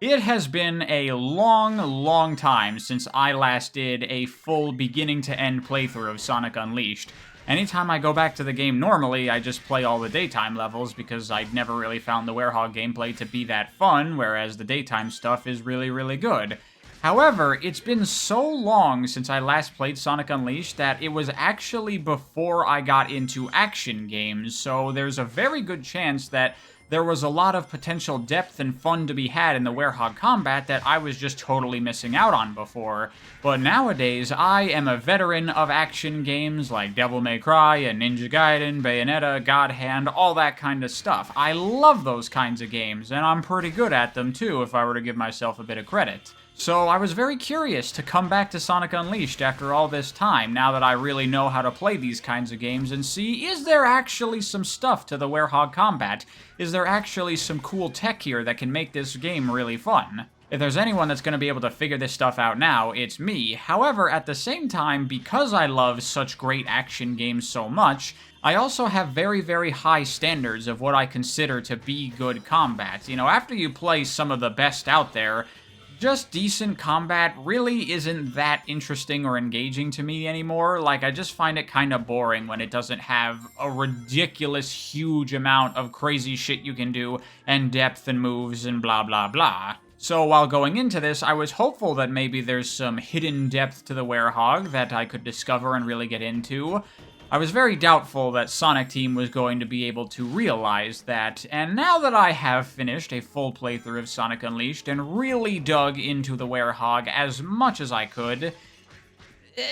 It has been a long time since I last did a full beginning-to-end playthrough of Sonic Unleashed. Anytime I go back to the game normally, I just play all the daytime levels because I'd never really found the Werehog gameplay to be that fun, whereas the daytime stuff is really good. However, it's been so long since I last played Sonic Unleashed that it was actually before I got into action games, so there's a very good chance that there was a lot of potential depth and fun to be had in the Werehog combat that I was just totally missing out on before. But nowadays, I am a veteran of action games like Devil May Cry and Ninja Gaiden, Bayonetta, God Hand, all that kind of stuff. I love those kinds of games, and I'm pretty good at them too, if I were to give myself a bit of credit. So I was very curious to come back to Sonic Unleashed after all this time, now that I really know how to play these kinds of games, and see, is there actually some stuff to the Werehog combat? Is there actually some cool tech here that can make this game really fun? If there's anyone that's going to be able to figure this stuff out now, it's me. However, at the same time, because I love such great action games so much, I also have very high standards of what I consider to be good combat. You know, after you play some of the best out there, just decent combat really isn't that interesting or engaging to me anymore. Like, I just find it kind of boring when it doesn't have a ridiculous huge amount of crazy shit you can do, and depth and moves and blah blah. So while going into this, I was hopeful that maybe there's some hidden depth to the Werehog that I could discover and really get into. I was very doubtful that Sonic Team was going to be able to realize that, and now that I have finished a full playthrough of Sonic Unleashed and really dug into the Werehog as much as I could, it's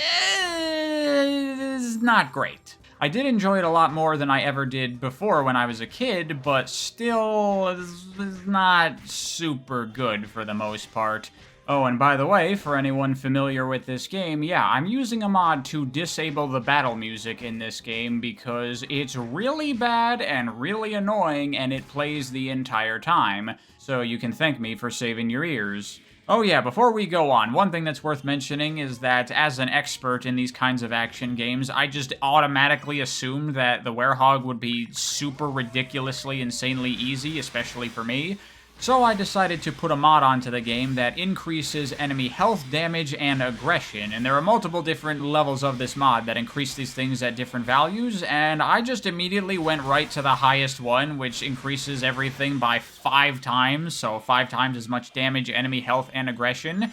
not great. I did enjoy it a lot more than I ever did before when I was a kid, but still, it's not super good for the most part. Oh, and by the way, for anyone familiar with this game, yeah, I'm using a mod to disable the battle music in this game because it's really bad and really annoying and it plays the entire time, so you can thank me for saving your ears. Oh yeah, before we go on, one thing that's worth mentioning is that as an expert in these kinds of action games, I just automatically assumed that the Werehog would be super ridiculously insanely easy, especially for me. So I decided to put a mod onto the game that increases enemy health, damage, and aggression, and there are multiple different levels of this mod that increase these things at different values, and I just immediately went right to the highest one, which increases everything by 5 times, so 5 times as much damage, enemy health, and aggression.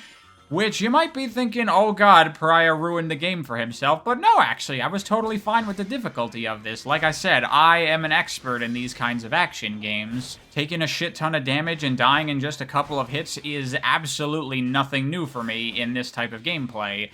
Which you might be thinking, oh god, Pariah ruined the game for himself, but no, actually, I was totally fine with the difficulty of this. Like I said, I am an expert in these kinds of action games. Taking a shit ton of damage and dying in just a couple of hits is absolutely nothing new for me in this type of gameplay.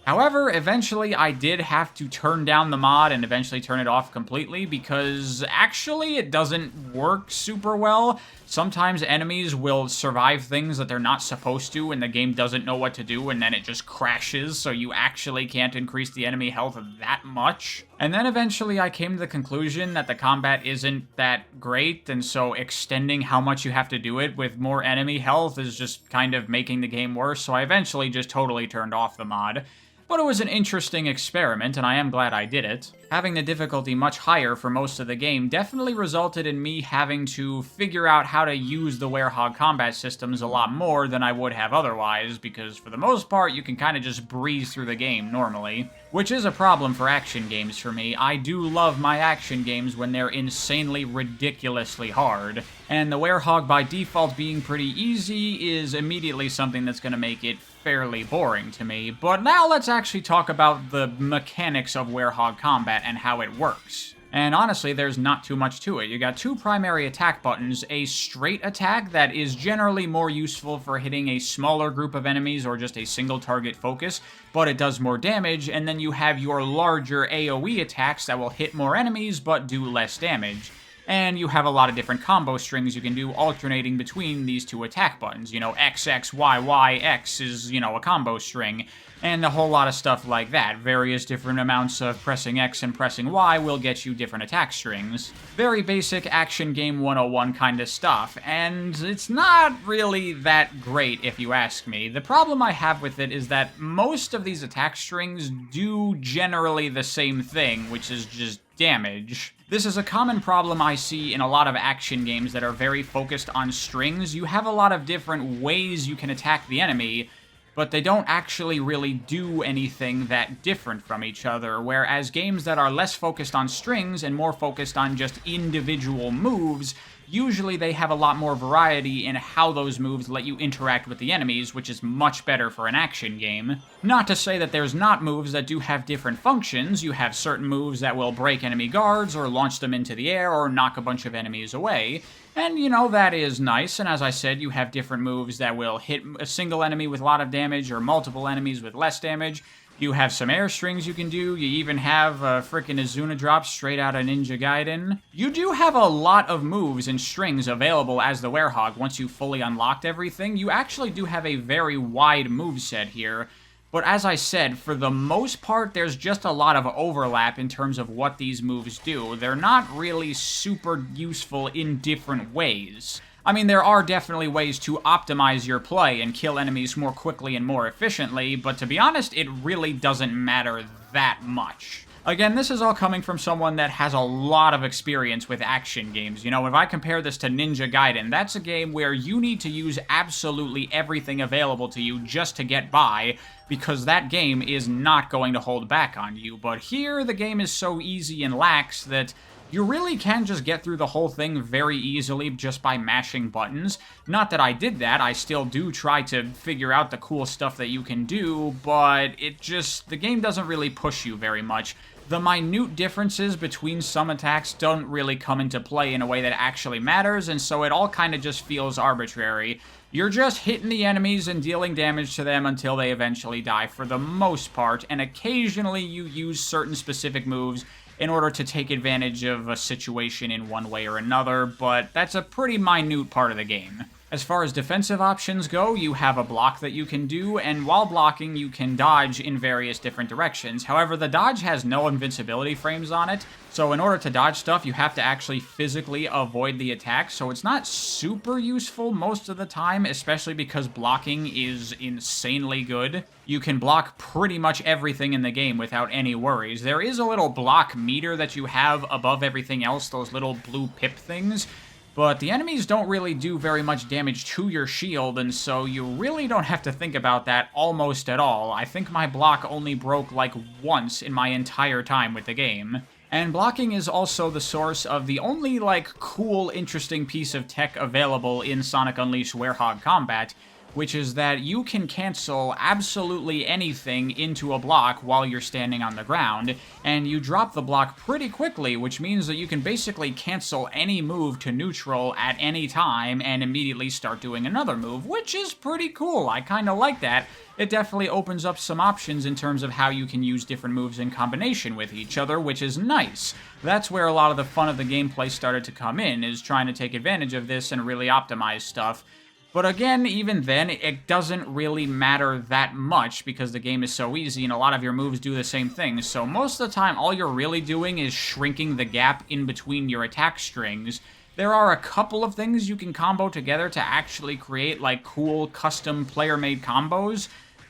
However, eventually I did have to turn down the mod and eventually turn it off completely because actually it doesn't work super well. Sometimes enemies will survive things that they're not supposed to and the game doesn't know what to do and then it just crashes, so you actually can't increase the enemy health that much. And then eventually I came to the conclusion that the combat isn't that great, and so extending how much you have to do it with more enemy health is just kind of making the game worse, so I eventually just totally turned off the mod. But it was an interesting experiment, and I am glad I did it. Having the difficulty much higher for most of the game definitely resulted in me having to figure out how to use the Werehog combat systems a lot more than I would have otherwise, because for the most part, you can kind of just breeze through the game normally. Which is a problem for action games for me. I do love my action games when they're insanely, ridiculously hard. And the Werehog by default being pretty easy is immediately something that's going to make it fairly boring to me. But now let's actually talk about the mechanics of Werehog combat and how it works. And honestly, there's not too much to it. You got 2 primary attack buttons, a straight attack that is generally more useful for hitting a smaller group of enemies or just a single target focus, but it does more damage, and then you have your larger AoE attacks that will hit more enemies but do less damage. And you have a lot of different combo strings you can do alternating between these 2 attack buttons. You know, X, X, Y, Y, X is, you know, a combo string. And a whole lot of stuff like that. Various different amounts of pressing X and pressing Y will get you different attack strings. Very basic action game 101 kind of stuff, and it's not really that great if you ask me. The problem I have with it is that most of these attack strings do generally the same thing, which is just damage. This is a common problem I see in a lot of action games that are very focused on strings. You have a lot of different ways you can attack the enemy, but they don't actually really do anything that different from each other, whereas games that are less focused on strings and more focused on just individual moves, usually they have a lot more variety in how those moves let you interact with the enemies, which is much better for an action game. Not to say that there's not moves that do have different functions. You have certain moves that will break enemy guards, or launch them into the air, or knock a bunch of enemies away. And, you know, that is nice, and as I said, you have different moves that will hit a single enemy with a lot of damage, or multiple enemies with less damage. You have some air strings you can do. You even have a frickin' Azuna drop straight out of Ninja Gaiden. You do have a lot of moves and strings available as the Werehog once you've fully unlocked everything. You actually do have a very wide moveset here. But as I said, for the most part, there's just a lot of overlap in terms of what these moves do. They're not really super useful in different ways. I mean, there are definitely ways to optimize your play and kill enemies more quickly and more efficiently, but to be honest, it really doesn't matter that much. Again, this is all coming from someone that has a lot of experience with action games. You know, if I compare this to Ninja Gaiden, that's a game where you need to use absolutely everything available to you just to get by, because that game is not going to hold back on you. But here, the game is so easy and lax that you really can just get through the whole thing very easily just by mashing buttons. Not that I did that, I still do try to figure out the cool stuff that you can do, but the game doesn't really push you very much. The minute differences between some attacks don't really come into play in a way that actually matters, and so it all kind of just feels arbitrary. You're just hitting the enemies and dealing damage to them until they eventually die for the most part, and occasionally you use certain specific moves in order to take advantage of a situation in one way or another, but that's a pretty minute part of the game. As far as defensive options go, you have a block that you can do, and while blocking, you can dodge in various different directions. However, the dodge has no invincibility frames on it, so in order to dodge stuff, you have to actually physically avoid the attack, so it's not super useful most of the time, especially because blocking is insanely good. You can block pretty much everything in the game without any worries. There is a little block meter that you have above everything else, those little blue pip things, but the enemies don't really do very much damage to your shield, and so you really don't have to think about that almost at all. I think my block only broke like once in my entire time with the game. And blocking is also the source of the only, like, cool, interesting piece of tech available in Sonic Unleashed Werehog Combat, which is that you can cancel absolutely anything into a block while you're standing on the ground, and you drop the block pretty quickly, which means that you can basically cancel any move to neutral at any time and immediately start doing another move, which is pretty cool. I kind of like that. It definitely opens up some options in terms of how you can use different moves in combination with each other, which is nice. That's where a lot of the fun of the gameplay started to come in, is trying to take advantage of this and really optimize stuff. But again, even then, it doesn't really matter that much because the game is so easy and a lot of your moves do the same thing. So most of the time, all you're really doing is shrinking the gap in between your attack strings. There are a couple of things you can combo together to actually create, like, cool, custom, player-made combos,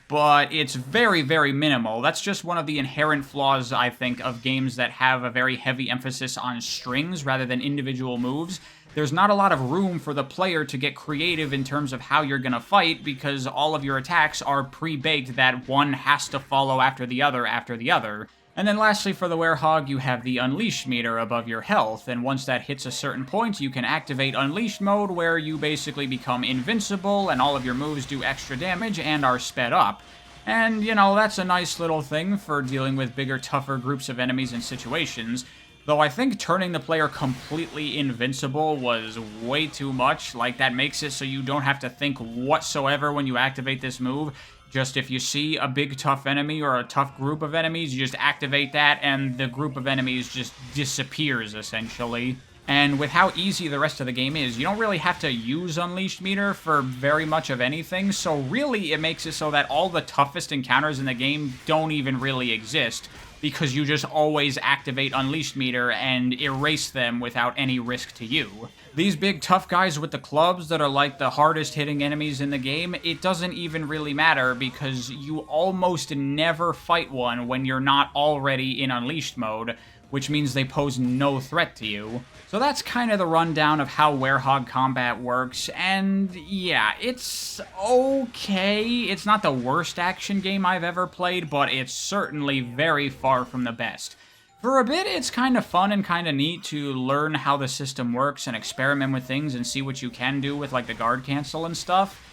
but it's very, very minimal. That's just one of the inherent flaws, I think, of games that have a very heavy emphasis on strings rather than individual moves. There's not a lot of room for the player to get creative in terms of how you're gonna fight because all of your attacks are pre-baked that one has to follow after the other after the other. And then lastly, for the Werehog, you have the Unleash meter above your health, and once that hits a certain point, you can activate Unleashed mode, where you basically become invincible, and all of your moves do extra damage and are sped up. And, you know, that's a nice little thing for dealing with bigger, tougher groups of enemies and situations. Though I think turning the player completely invincible was way too much. Like, that makes it so you don't have to think whatsoever when you activate this move. Just if you see a big tough enemy or a tough group of enemies, you just activate that and the group of enemies just disappears, essentially. And with how easy the rest of the game is, you don't really have to use Unleashed meter for very much of anything, so really it makes it so that all the toughest encounters in the game don't even really exist, because you just always activate Unleashed meter and erase them without any risk to you. These big tough guys with the clubs that are like the hardest hitting enemies in the game, it doesn't even really matter because you almost never fight one when you're not already in Unleashed mode, which means they pose no threat to you. So that's kind of the rundown of how Werehog combat works, and yeah, it's okay. It's not the worst action game I've ever played, but it's certainly very far from the best. For a bit, it's kind of fun and kind of neat to learn how the system works and experiment with things and see what you can do with like the guard cancel and stuff.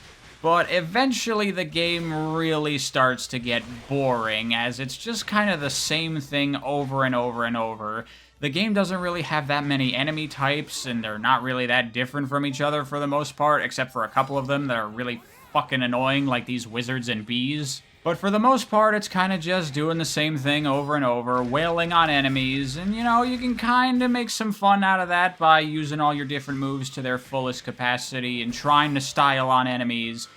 But eventually the game really starts to get boring, as it's just kind of the same thing over and over and over. The game doesn't really have that many enemy types, and they're not really that different from each other for the most part, except for a couple of them that are really fucking annoying, like these wizards and bees. But for the most part, it's kind of just doing the same thing over and over, wailing on enemies, and you know, you can kind of make some fun out of that by using all your different moves to their fullest capacity and trying to style on enemies.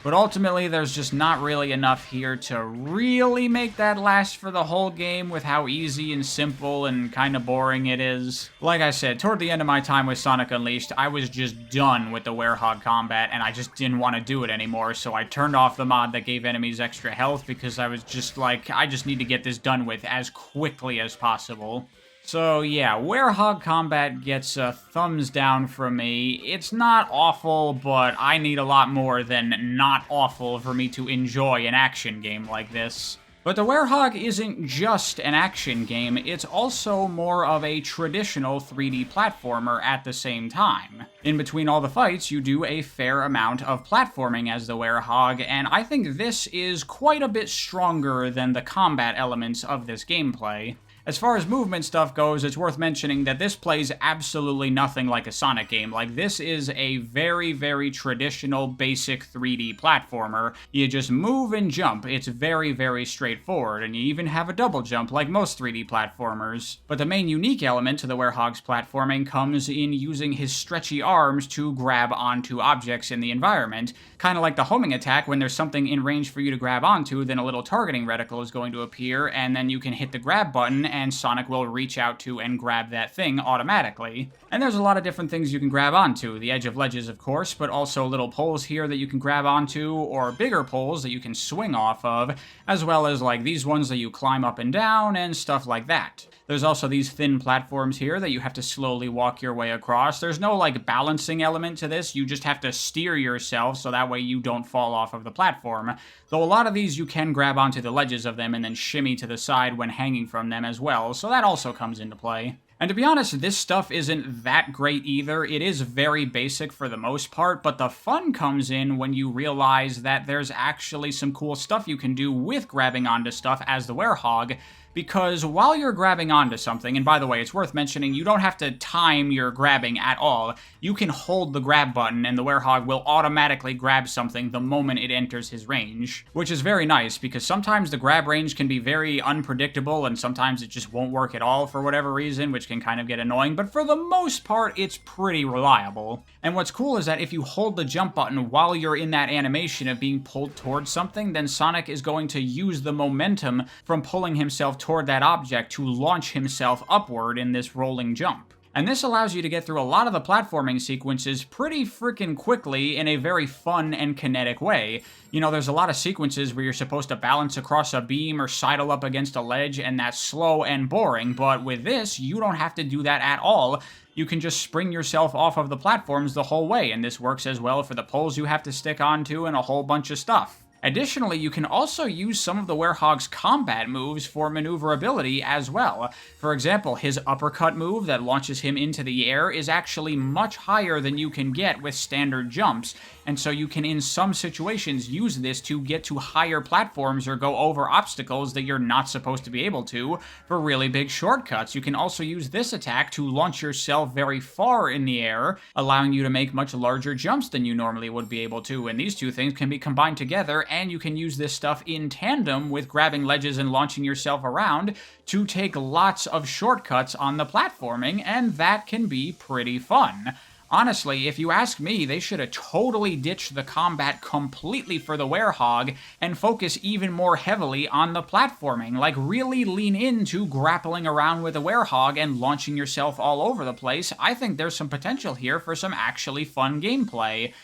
But ultimately, there's just not really enough here to really make that last for the whole game with how easy and simple and kind of boring it is. Like I said, toward the end of my time with Sonic Unleashed, I was just done with the Werehog combat, and I just didn't want to do it anymore, so I turned off the mod that gave enemies extra health because I was just like, I just need to get this done with as quickly as possible. So yeah, Werehog combat gets a thumbs down from me. It's not awful, but I need a lot more than not awful for me to enjoy an action game like this. But the Werehog isn't just an action game, it's also more of a traditional 3D platformer at the same time. In between all the fights, you do a fair amount of platforming as the Werehog, and I think this is quite a bit stronger than the combat elements of this gameplay. As far as movement stuff goes, it's worth mentioning that this plays absolutely nothing like a Sonic game. Like, this is a very, very traditional, basic 3D platformer. You just move and jump. It's very, very straightforward, and you even have a double jump like most 3D platformers. But the main unique element to the Werehog's platforming comes in using his stretchy arms to grab onto objects in the environment. Kind of like the homing attack, when there's something in range for you to grab onto, then a little targeting reticle is going to appear, and then you can hit the grab button, and Sonic will reach out to and grab that thing automatically. And there's a lot of different things you can grab onto. The edge of ledges, of course, but also little poles here that you can grab onto, or bigger poles that you can swing off of, as well as like these ones that you climb up and down, and stuff like that. There's also these thin platforms here that you have to slowly walk your way across. There's no like balancing element to this, you just have to steer yourself so that way you don't fall off of the platform. Though a lot of these you can grab onto the ledges of them and then shimmy to the side when hanging from them as well, so that also comes into play. And to be honest, this stuff isn't that great either. It is very basic for the most part, but the fun comes in when you realize that there's actually some cool stuff you can do with grabbing onto stuff as the Werehog, because while you're grabbing onto something, and by the way, it's worth mentioning, you don't have to time your grabbing at all. You can hold the grab button and the Werehog will automatically grab something the moment it enters his range, which is very nice because sometimes the grab range can be very unpredictable and sometimes it just won't work at all for whatever reason, which can kind of get annoying, but for the most part, it's pretty reliable. And what's cool is that if you hold the jump button while you're in that animation of being pulled towards something, then Sonic is going to use the momentum from pulling himself toward that object to launch himself upward in this rolling jump. And this allows you to get through a lot of the platforming sequences pretty freaking quickly in a very fun and kinetic way. You know, there's a lot of sequences where you're supposed to balance across a beam or sidle up against a ledge, and that's slow and boring, but with this, you don't have to do that at all. You can just spring yourself off of the platforms the whole way, and this works as well for the poles you have to stick onto and a whole bunch of stuff. Additionally, you can also use some of the Werehog's combat moves for maneuverability as well. For example, his uppercut move that launches him into the air is actually much higher than you can get with standard jumps, and so you can in some situations use this to get to higher platforms or go over obstacles that you're not supposed to be able to for really big shortcuts. You can also use this attack to launch yourself very far in the air, allowing you to make much larger jumps than you normally would be able to, and these two things can be combined together, and you can use this stuff in tandem with grabbing ledges and launching yourself around to take lots of shortcuts on the platforming, and that can be pretty fun. Honestly, if you ask me, they should have totally ditched the combat completely for the Werehog and focus even more heavily on the platforming. Like, really lean into grappling around with the Werehog and launching yourself all over the place. I think there's some potential here for some actually fun gameplay.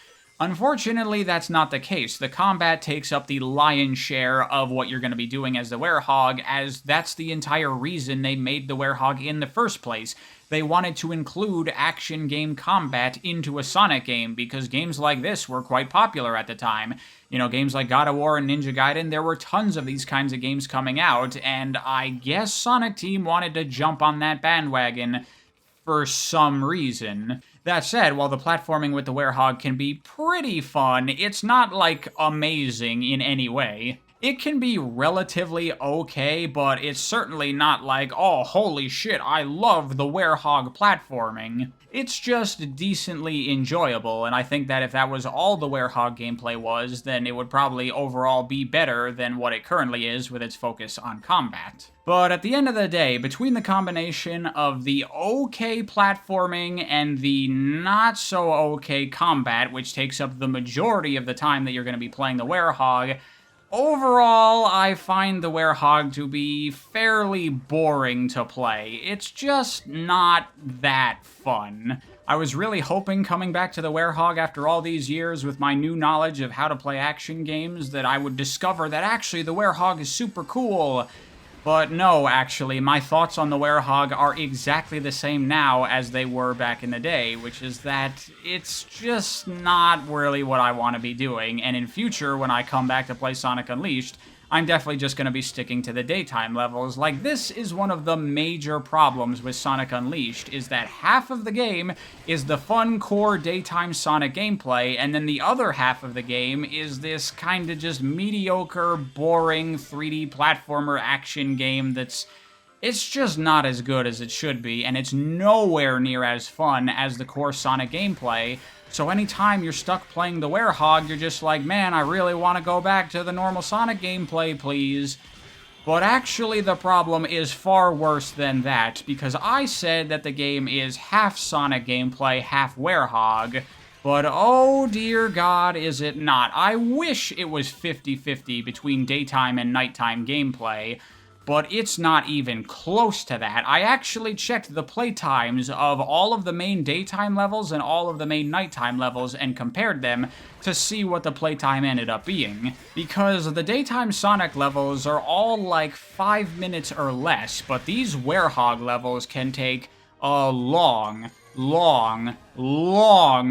Unfortunately, that's not the case. The combat takes up the lion's share of what you're going to be doing as the Werehog, as that's the entire reason they made the Werehog in the first place. They wanted to include action game combat into a Sonic game, because games like this were quite popular at the time. You know, games like God of War and Ninja Gaiden, there were tons of these kinds of games coming out, and I guess Sonic Team wanted to jump on that bandwagon for some reason. That said, while the platforming with the Werehog can be pretty fun, it's not, like, amazing in any way. It can be relatively okay, but it's certainly not like, oh, holy shit, I love the Werehog platforming. It's just decently enjoyable, and I think that if that was all the Werehog gameplay was, then it would probably overall be better than what it currently is with its focus on combat. But at the end of the day, between the combination of the okay platforming and the not-so-okay combat, which takes up the majority of the time that you're going to be playing the Werehog, overall, I find the Werehog to be fairly boring to play. It's just not that fun. I was really hoping coming back to the Werehog after all these years with my new knowledge of how to play action games that I would discover that actually the Werehog is super cool. But no, actually, my thoughts on the Werehog are exactly the same now as they were back in the day, which is that it's just not really what I want to be doing, and in future, when I come back to play Sonic Unleashed, I'm definitely just going to be sticking to the daytime levels. Like, this is one of the major problems with Sonic Unleashed, is that half of the game is the fun core daytime Sonic gameplay, and then the other half of the game is this kind of just mediocre, boring 3D platformer action game it's just not as good as it should be, and it's nowhere near as fun as the core Sonic gameplay. So anytime you're stuck playing the Werehog, you're just like, man, I really want to go back to the normal Sonic gameplay, please. But actually, the problem is far worse than that, because I said that the game is half Sonic gameplay, half Werehog. But oh dear God, is it not. I wish it was 50-50 between daytime and nighttime gameplay, but it's not even close to that. I actually checked the playtimes of all of the main daytime levels and all of the main nighttime levels and compared them to see what the playtime ended up being. Because the daytime Sonic levels are all like 5 minutes or less, but these Werehog levels can take a long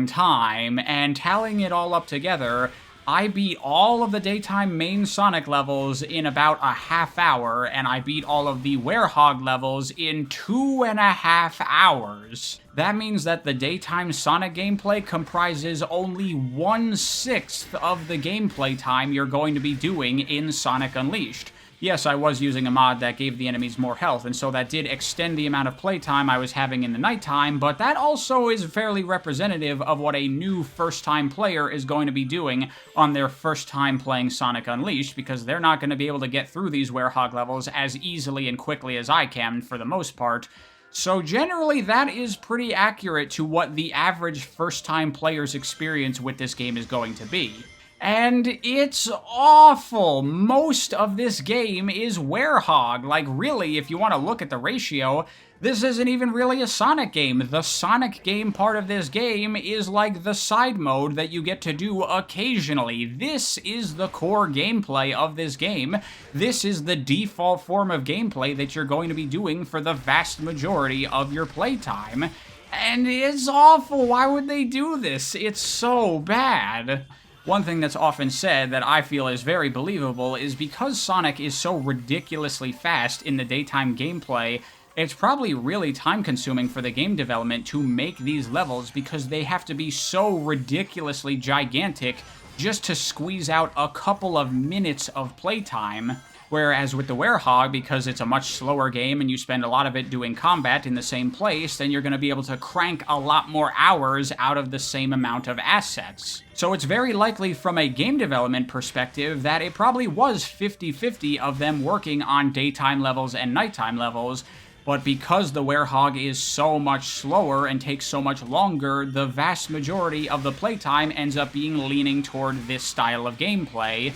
time, and tallying it all up together, I beat all of the daytime main Sonic levels in about a half hour, and I beat all of the Werehog levels in 2.5 hours. That means that the daytime Sonic gameplay comprises only 1/6 of the gameplay time you're going to be doing in Sonic Unleashed. Yes, I was using a mod that gave the enemies more health, and so that did extend the amount of playtime I was having in the nighttime, but that also is fairly representative of what a new first-time player is going to be doing on their first time playing Sonic Unleashed, because they're not going to be able to get through these Werehog levels as easily and quickly as I can, for the most part. So generally, that is pretty accurate to what the average first-time player's experience with this game is going to be. And it's awful. Most of this game is Werehog. Like, really, if you want to look at the ratio, this isn't even really a Sonic game. The Sonic game part of this game is like the side mode that you get to do occasionally. This is the core gameplay of this game. This is the default form of gameplay that you're going to be doing for the vast majority of your playtime. And it's awful. Why would they do this? It's so bad. One thing that's often said that I feel is very believable is because Sonic is so ridiculously fast in the daytime gameplay, it's probably really time-consuming for the game development to make these levels because they have to be so ridiculously gigantic just to squeeze out a couple of minutes of playtime. Whereas with the Werehog, because it's a much slower game and you spend a lot of it doing combat in the same place, then you're going to be able to crank a lot more hours out of the same amount of assets. So it's very likely from a game development perspective that it probably was 50-50 of them working on daytime levels and nighttime levels, but because the Werehog is so much slower and takes so much longer, the vast majority of the playtime ends up being leaning toward this style of gameplay.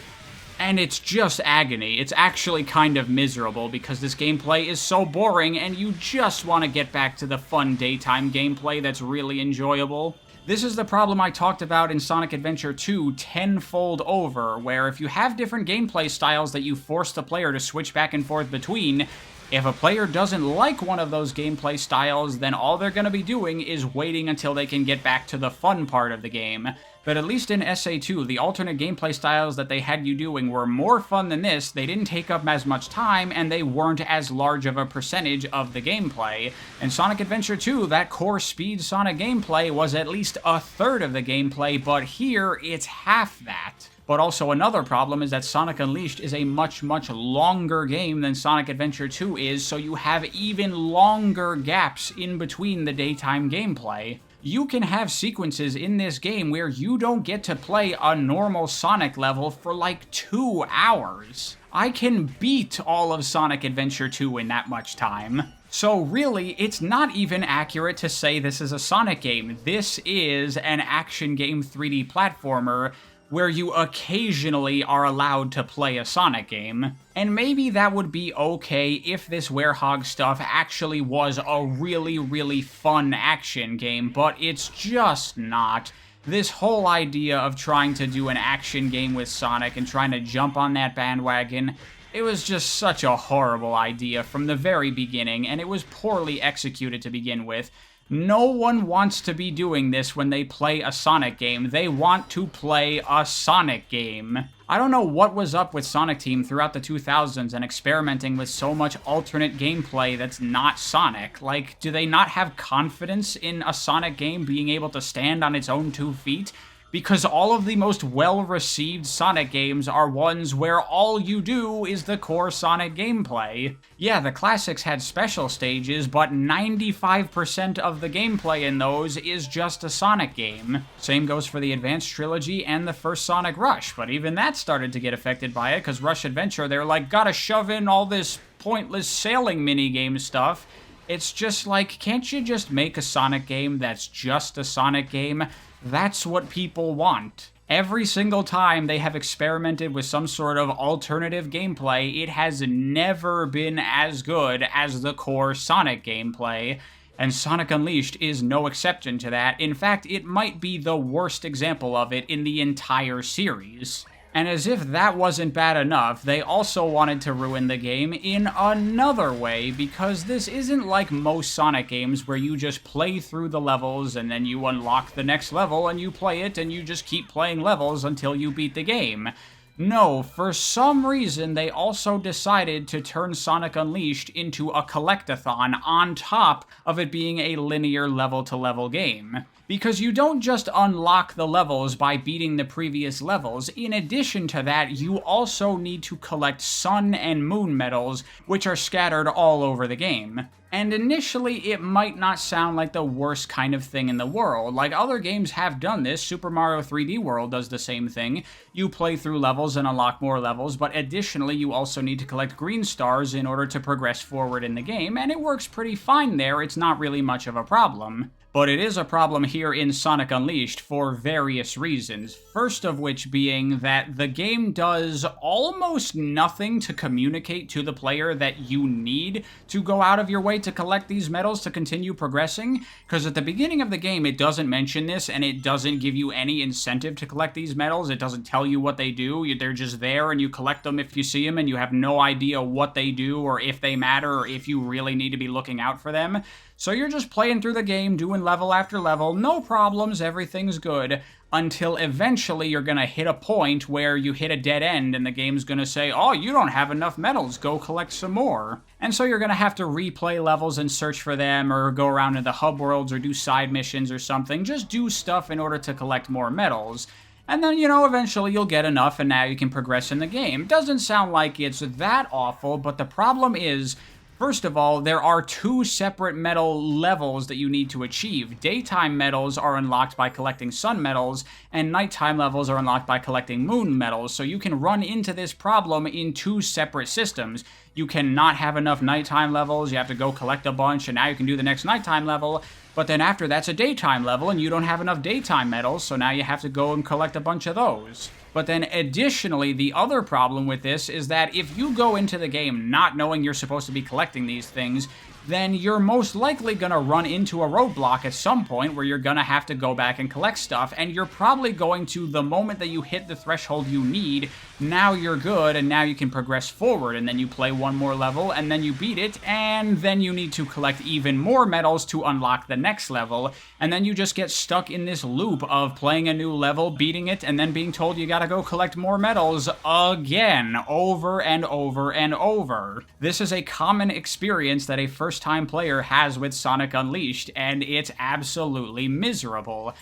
And it's just agony. It's actually kind of miserable because this gameplay is so boring and you just want to get back to the fun daytime gameplay that's really enjoyable. This is the problem I talked about in Sonic Adventure 2 tenfold over, where if you have different gameplay styles that you force the player to switch back and forth between, if a player doesn't like one of those gameplay styles, then all they're going to be doing is waiting until they can get back to the fun part of the game. But at least in SA2, the alternate gameplay styles that they had you doing were more fun than this, they didn't take up as much time, and they weren't as large of a percentage of the gameplay. In Sonic Adventure 2, that core Speed Sonic gameplay was at least a third of the gameplay, but here, it's half that. But also another problem is that Sonic Unleashed is a much, much longer game than Sonic Adventure 2 is, so you have even longer gaps in between the daytime gameplay. You can have sequences in this game where you don't get to play a normal Sonic level for like 2 hours. I can beat all of Sonic Adventure 2 in that much time. So really, it's not even accurate to say this is a Sonic game. This is an action game 3D platformer where you occasionally are allowed to play a Sonic game. And maybe that would be okay if this Werehog stuff actually was a really, really fun action game, but it's just not. This whole idea of trying to do an action game with Sonic and trying to jump on that bandwagon, it was just such a horrible idea from the very beginning, and it was poorly executed to begin with. No one wants to be doing this when they play a Sonic game. They want to play a Sonic game. I don't know what was up with Sonic Team throughout the 2000s and experimenting with so much alternate gameplay that's not Sonic. Like, do they not have confidence in a Sonic game being able to stand on its own 2 feet? Because all of the most well-received Sonic games are ones where all you do is the core Sonic gameplay. Yeah, the classics had special stages, but 95% of the gameplay in those is just a Sonic game. Same goes for the Advanced Trilogy and the first Sonic Rush, but even that started to get affected by it, because Rush Adventure, they're like, gotta shove in all this pointless sailing minigame stuff. It's just like, can't you just make a Sonic game that's just a Sonic game? That's what people want. Every single time they have experimented with some sort of alternative gameplay, it has never been as good as the core Sonic gameplay, and Sonic Unleashed is no exception to that. In fact, it might be the worst example of it in the entire series. And as if that wasn't bad enough, they also wanted to ruin the game in another way, because this isn't like most Sonic games where you just play through the levels and then you unlock the next level and you play it and you just keep playing levels until you beat the game. No, for some reason they also decided to turn Sonic Unleashed into a collectathon on top of it being a linear level-to-level game. Because you don't just unlock the levels by beating the previous levels. In addition to that, you also need to collect sun and moon medals, which are scattered all over the game. And initially, it might not sound like the worst kind of thing in the world. Like, other games have done this. Super Mario 3D World does the same thing. You play through levels and unlock more levels, but additionally, you also need to collect green stars in order to progress forward in the game, and it works pretty fine there. It's not really much of a problem. But it is a problem here in Sonic Unleashed for various reasons. First of which being that the game does almost nothing to communicate to the player that you need to go out of your way to collect these medals to continue progressing. Because at the beginning of the game, it doesn't mention this, and it doesn't give you any incentive to collect these medals. It doesn't tell you what they do. They're just there, and you collect them if you see them, and you have no idea what they do, or if they matter, or if you really need to be looking out for them. So you're just playing through the game, doing level after level, no problems, everything's good, until eventually you're gonna hit a point where you hit a dead end and the game's gonna say, oh, you don't have enough medals, go collect some more. And so you're gonna have to replay levels and search for them, or go around in the hub worlds, or do side missions or something. Just do stuff in order to collect more medals. And then, you know, eventually you'll get enough and now you can progress in the game. Doesn't sound like it's that awful, but the problem is, first of all, there are 2 separate medal levels that you need to achieve. Daytime medals are unlocked by collecting sun medals, and nighttime levels are unlocked by collecting moon medals, so you can run into this problem in 2 separate systems. You cannot have enough nighttime levels, you have to go collect a bunch, and now you can do the next nighttime level, but then after that's a daytime level, and you don't have enough daytime medals, so now you have to go and collect a bunch of those. But then additionally, the other problem with this is that if you go into the game not knowing you're supposed to be collecting these things, then you're most likely gonna run into a roadblock at some point where you're gonna have to go back and collect stuff, and you're probably going to, the moment that you hit the threshold you need, now you're good, and now you can progress forward, and then you play one more level, and then you beat it, and then you need to collect even more medals to unlock the next level, and then you just get stuck in this loop of playing a new level, beating it, and then being told you gotta go collect more medals again, over and over and over. This is a common experience that a first-time player has with Sonic Unleashed, and it's absolutely miserable.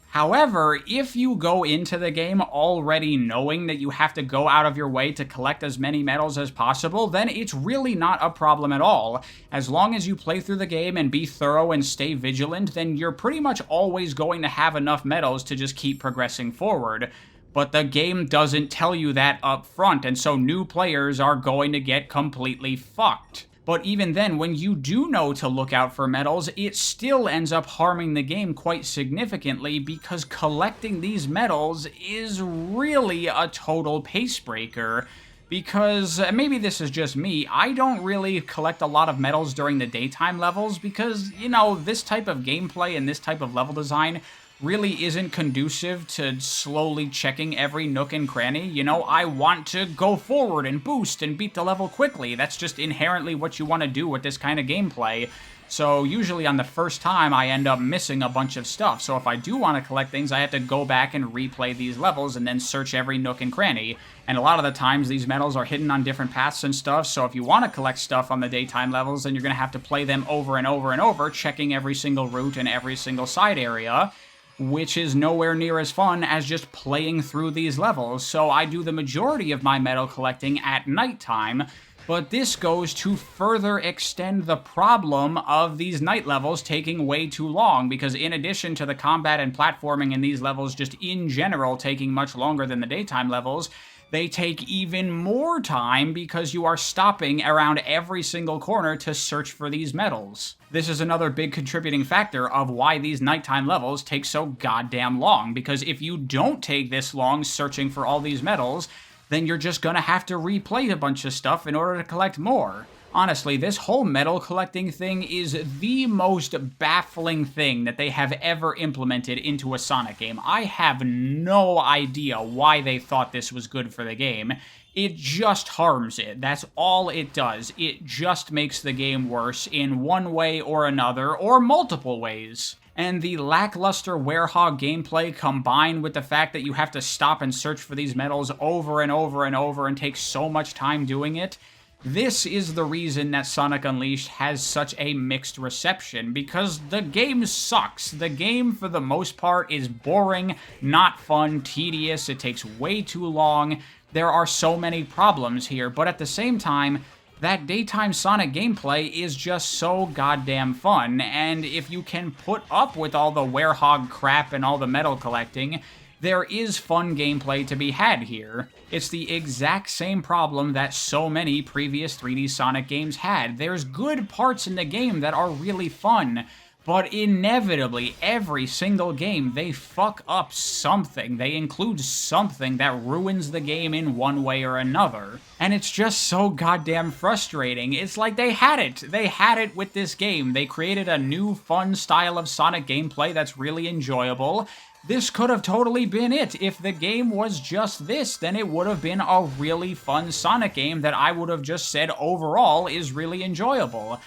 However, if you go into the game already knowing that you have to go out of your way to collect as many medals as possible, then it's really not a problem at all. As long as you play through the game and be thorough and stay vigilant, then you're pretty much always going to have enough medals to just keep progressing forward. But the game doesn't tell you that up front, and so new players are going to get completely fucked. But even then, when you do know to look out for medals, it still ends up harming the game quite significantly because collecting these medals is really a total pace breaker. Because, maybe this is just me, I don't really collect a lot of medals during the daytime levels because, you know, this type of gameplay and this type of level design really isn't conducive to slowly checking every nook and cranny. You know, I want to go forward and boost and beat the level quickly. That's just inherently what you want to do with this kind of gameplay. So usually on the first time, I end up missing a bunch of stuff. So if I do want to collect things, I have to go back and replay these levels and then search every nook and cranny. And a lot of the times, these medals are hidden on different paths and stuff, so if you want to collect stuff on the daytime levels, then you're going to have to play them over and over and over, checking every single route and every single side area, which is nowhere near as fun as just playing through these levels. So I do the majority of my medal collecting at nighttime, but this goes to further extend the problem of these night levels taking way too long, because in addition to the combat and platforming in these levels just in general taking much longer than the daytime levels, they take even more time because you are stopping around every single corner to search for these medals. This is another big contributing factor of why these nighttime levels take so goddamn long, because if you don't take this long searching for all these medals, then you're just gonna have to replay a bunch of stuff in order to collect more. Honestly, this whole medal collecting thing is the most baffling thing that they have ever implemented into a Sonic game. I have no idea why they thought this was good for the game. It just harms it. That's all it does. It just makes the game worse in one way or another, or multiple ways. And the lackluster Werehog gameplay combined with the fact that you have to stop and search for these medals over and over and over and take so much time doing it, this is the reason that Sonic Unleashed has such a mixed reception, because the game sucks. The game, for the most part, is boring, not fun, tedious, it takes way too long. There are so many problems here, but at the same time, that daytime Sonic gameplay is just so goddamn fun, and if you can put up with all the Werehog crap and all the medal collecting, there is fun gameplay to be had here. It's the exact same problem that so many previous 3D Sonic games had. There's good parts in the game that are really fun, but inevitably, every single game, they fuck up something. They include something that ruins the game in one way or another. And it's just so goddamn frustrating. It's like they had it. They had it with this game. They created a new fun style of Sonic gameplay that's really enjoyable. This could have totally been it. If the game was just this, then it would have been a really fun Sonic game that I would have just said overall is really enjoyable.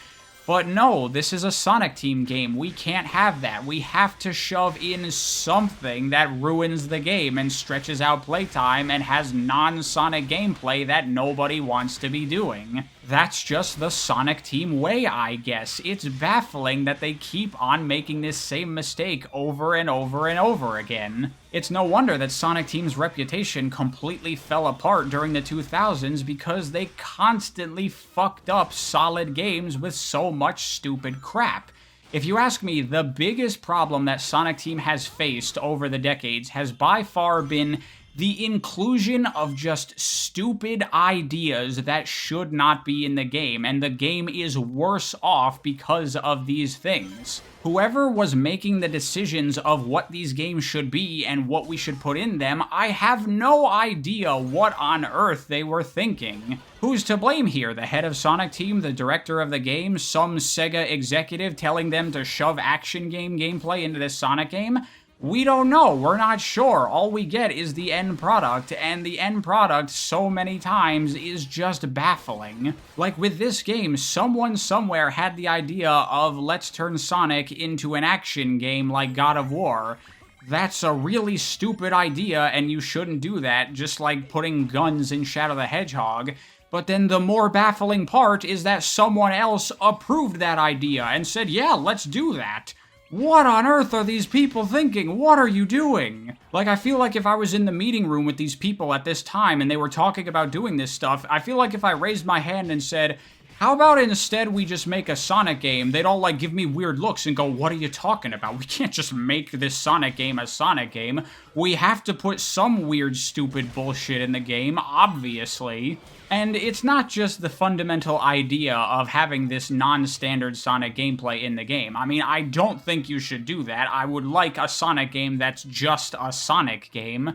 But no, this is a Sonic Team game. We can't have that. We have to shove in something that ruins the game and stretches out playtime and has non-Sonic gameplay that nobody wants to be doing. That's just the Sonic Team way, I guess. It's baffling that they keep on making this same mistake over and over and over again. It's no wonder that Sonic Team's reputation completely fell apart during the 2000s because they constantly fucked up solid games with so much stupid crap. If you ask me, the biggest problem that Sonic Team has faced over the decades has by far been The inclusion of just stupid ideas that should not be in the game, and the game is worse off because of these things. Whoever was making the decisions of what these games should be and what we should put in them, I have no idea what on earth they were thinking. Who's to blame here? The head of Sonic Team, the director of the game, some Sega executive telling them to shove action game gameplay into this Sonic game? We don't know, we're not sure. All we get is the end product, and the end product so many times is just baffling. Like with this game, someone somewhere had the idea of let's turn Sonic into an action game like God of War. That's a really stupid idea, and you shouldn't do that, just like putting guns in Shadow the Hedgehog. But then the more baffling part is that someone else approved that idea and said, yeah, let's do that. What on earth are these people thinking? What are you doing? Like, I feel like if I was in the meeting room with these people at this time and they were talking about doing this stuff, I feel like if I raised my hand and said, how about instead we just make a Sonic game, they'd all, like, give me weird looks and go, what are you talking about? We can't just make this Sonic game a Sonic game. We have to put some weird, stupid bullshit in the game, obviously. And it's not just the fundamental idea of having this non-standard Sonic gameplay in the game. I mean, I don't think you should do that. I would like a Sonic game that's just a Sonic game.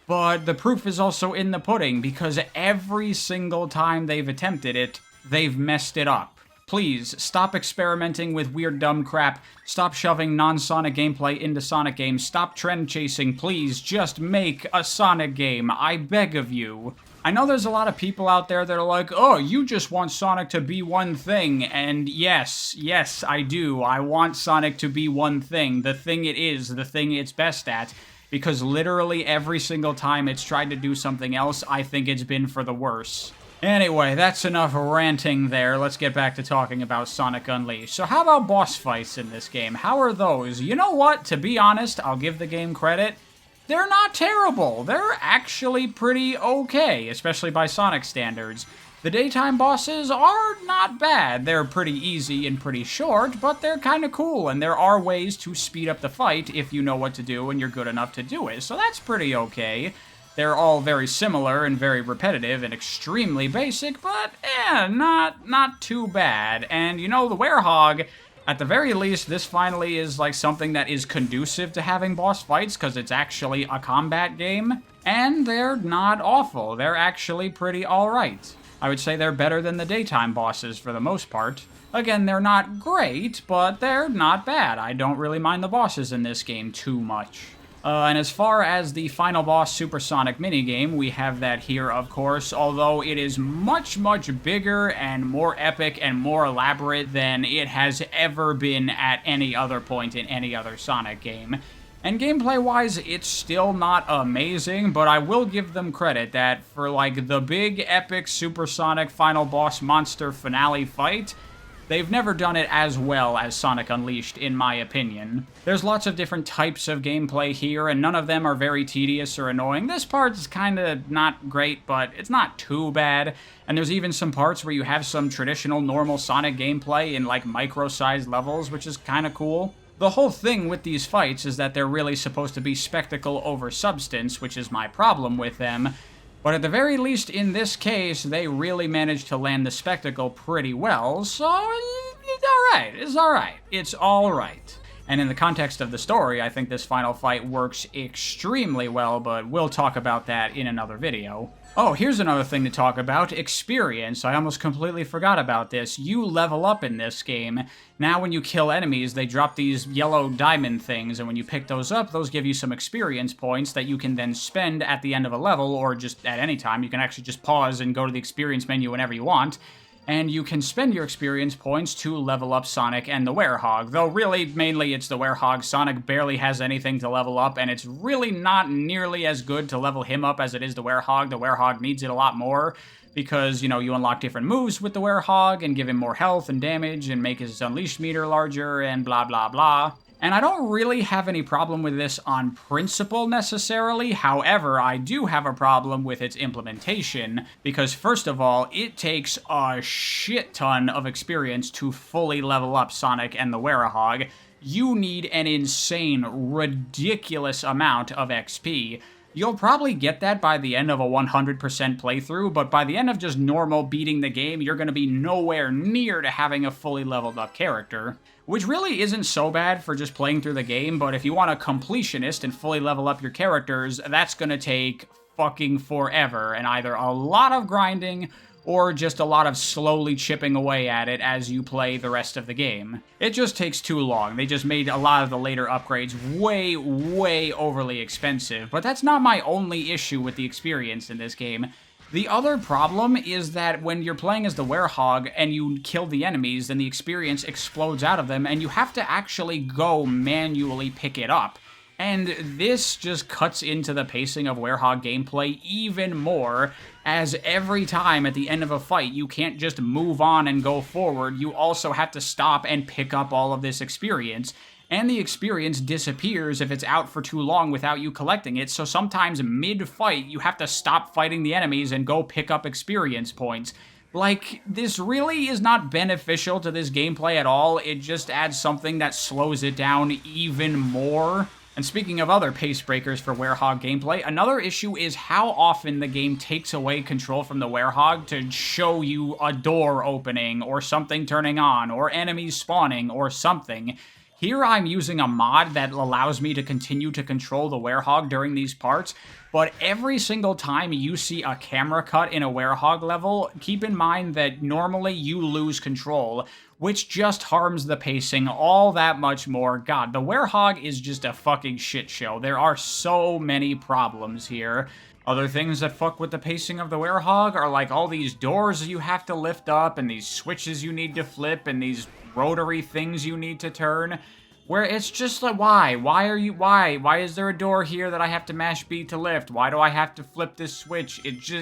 But the proof is also in the pudding, because every single time they've attempted it, they've messed it up. Please, stop experimenting with weird dumb crap. Stop shoving non-Sonic gameplay into Sonic games. Stop trend chasing. Please, just make a Sonic game. I beg of you. I know there's a lot of people out there that are like, oh, you just want Sonic to be one thing, and yes, I do. I want Sonic to be one thing, the thing it is, the thing it's best at, because literally every single time it's tried to do something else, I think it's been for the worse. Anyway, that's enough ranting there. Let's get back to talking about Sonic Unleashed. So how about boss fights in this game? How are those? You know what? To be honest, I'll give the game credit. They're not terrible. They're actually pretty okay, especially by Sonic standards. The daytime bosses are not bad. They're pretty easy and pretty short, but they're kind of cool, and there are ways to speed up the fight if you know what to do and you're good enough to do it, so that's pretty okay. They're all very similar and very repetitive and extremely basic, but not too bad. And you know, the Werehog, at the very least, this finally is like something that is conducive to having boss fights, because it's actually a combat game. And they're not awful. They're actually pretty alright. I would say they're better than the daytime bosses for the most part. Again, they're not great, but they're not bad. I don't really mind the bosses in this game too much. And as far as the final boss Supersonic minigame, we have that here, of course, although it is much bigger and more epic and more elaborate than it has ever been at any other point in any other Sonic game. And gameplay-wise, it's still not amazing, but I will give them credit that for, like, the big, epic Supersonic final boss monster finale fight, they've never done it as well as Sonic Unleashed, in my opinion. There's lots of different types of gameplay here, and none of them are very tedious or annoying. This part's kinda not great, but it's not too bad. And there's even some parts where you have some traditional normal Sonic gameplay in, like, micro-sized levels, which is kinda cool. The whole thing with these fights is that they're really supposed to be spectacle over substance, which is my problem with them. But at the very least, in this case, they really managed to land the spectacle pretty well, so it's alright. It's alright. And in the context of the story, I think this final fight works extremely well, but we'll talk about that in another video. Oh, here's another thing to talk about, experience. I almost completely forgot about this. You level up in this game. Now when you kill enemies, they drop these yellow diamond things, and when you pick those up, those give you some experience points that you can then spend at the end of a level, or just at any time. You can actually just pause and go to the experience menu whenever you want. And you can spend your experience points to level up Sonic and the Werehog, though really, mainly it's the Werehog. Sonic barely has anything to level up, and it's really not nearly as good to level him up as it is the Werehog. The Werehog needs it a lot more, because, you know, you unlock different moves with the Werehog, and give him more health and damage, and make his Unleashed meter larger, and blah blah blah. And I don't really have any problem with this on principle necessarily, however, I do have a problem with its implementation, because first of all, it takes a shit ton of experience to fully level up Sonic and the Werehog. You need an insane, ridiculous amount of XP. You'll probably get that by the end of a 100% playthrough, but by the end of just normal beating the game, you're going to be nowhere near to having a fully leveled up character. Which really isn't so bad for just playing through the game, but if you want a completionist and fully level up your characters, that's going to take fucking forever, and either a lot of grinding or just a lot of slowly chipping away at it as you play the rest of the game. It just takes too long. They just made a lot of the later upgrades way, way overly expensive, but that's not my only issue with the experience in this game. The other problem is that when you're playing as the Werehog and you kill the enemies, then the experience explodes out of them, and you have to actually go manually pick it up. And this just cuts into the pacing of Werehog gameplay even more, as every time at the end of a fight, you can't just move on and go forward, you also have to stop and pick up all of this experience. And the experience disappears if it's out for too long without you collecting it, so sometimes mid-fight, you have to stop fighting the enemies and go pick up experience points. Like, this really is not beneficial to this gameplay at all, it just adds something that slows it down even more. And speaking of other pace breakers for Werehog gameplay, another issue is how often the game takes away control from the Werehog to show you a door opening, or something turning on, or enemies spawning, or something. Here I'm using a mod that allows me to continue to control the Werehog during these parts, but every single time you see a camera cut in a Werehog level, keep in mind that normally you lose control, which just harms the pacing all that much more. God, the Werehog is just a fucking shit show. There are so many problems here. Other things that fuck with the pacing of the Werehog are like all these doors you have to lift up, and these switches you need to flip, and these rotary things you need to turn, where it's just like, why? Why is there a door here that I have to mash B to lift? Why do I have to flip this switch?